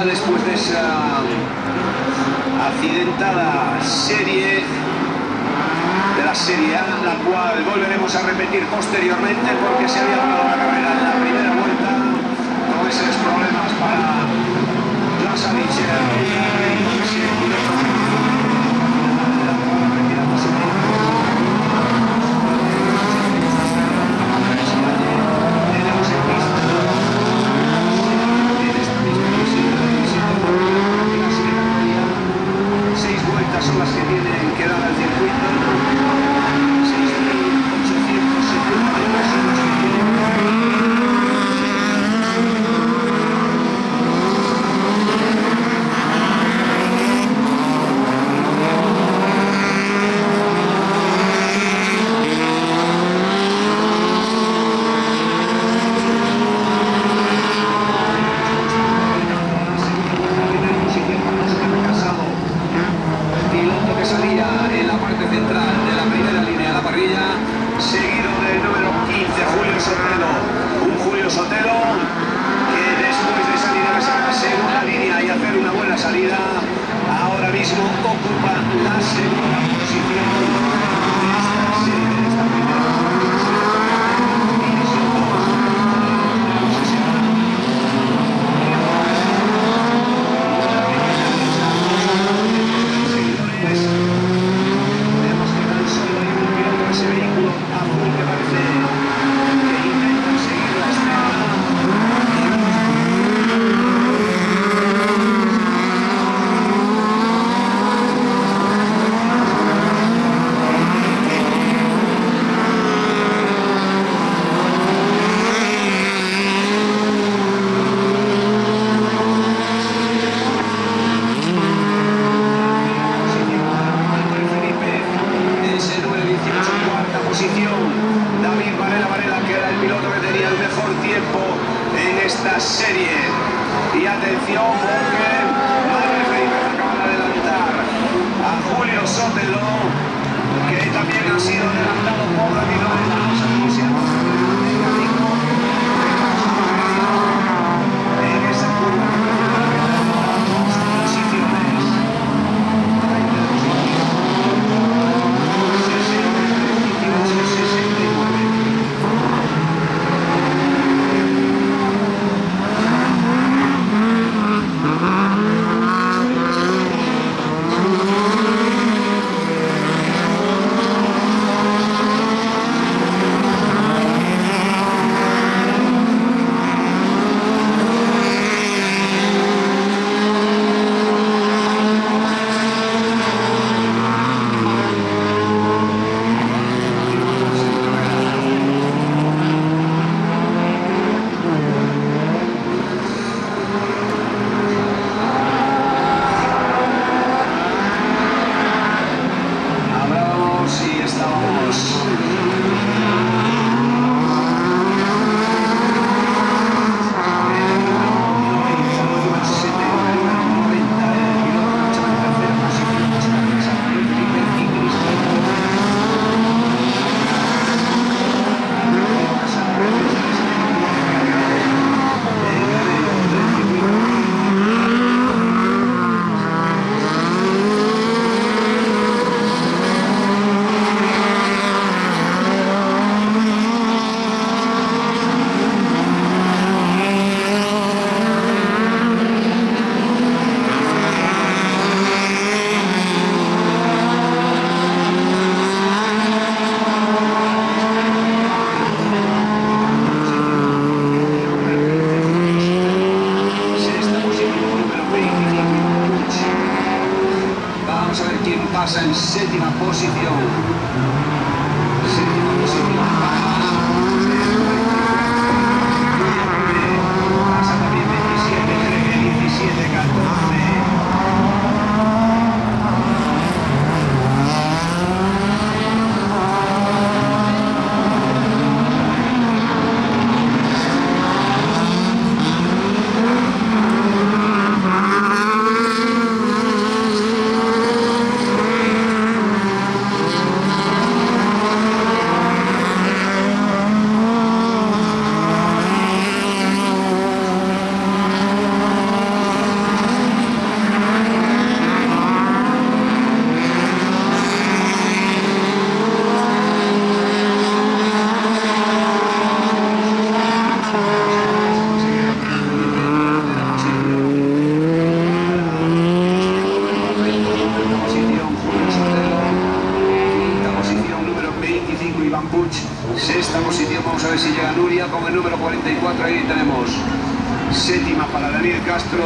ya después de esa accidentada serie de la Serie A, la cual volveremos a repetir posteriormente porque se había parado la carrera en la primera vuelta con esos problemas para Lasavich, son las que tienen que dar al circuito. 6.870 metros son los que tienen. en séptima posición. Séptima posición pasa también 27, 13, 17, 14. Puig. Sexta posición, vamos a ver si llega Nuria con el número 44. Ahí tenemos séptima para Daniel Castro.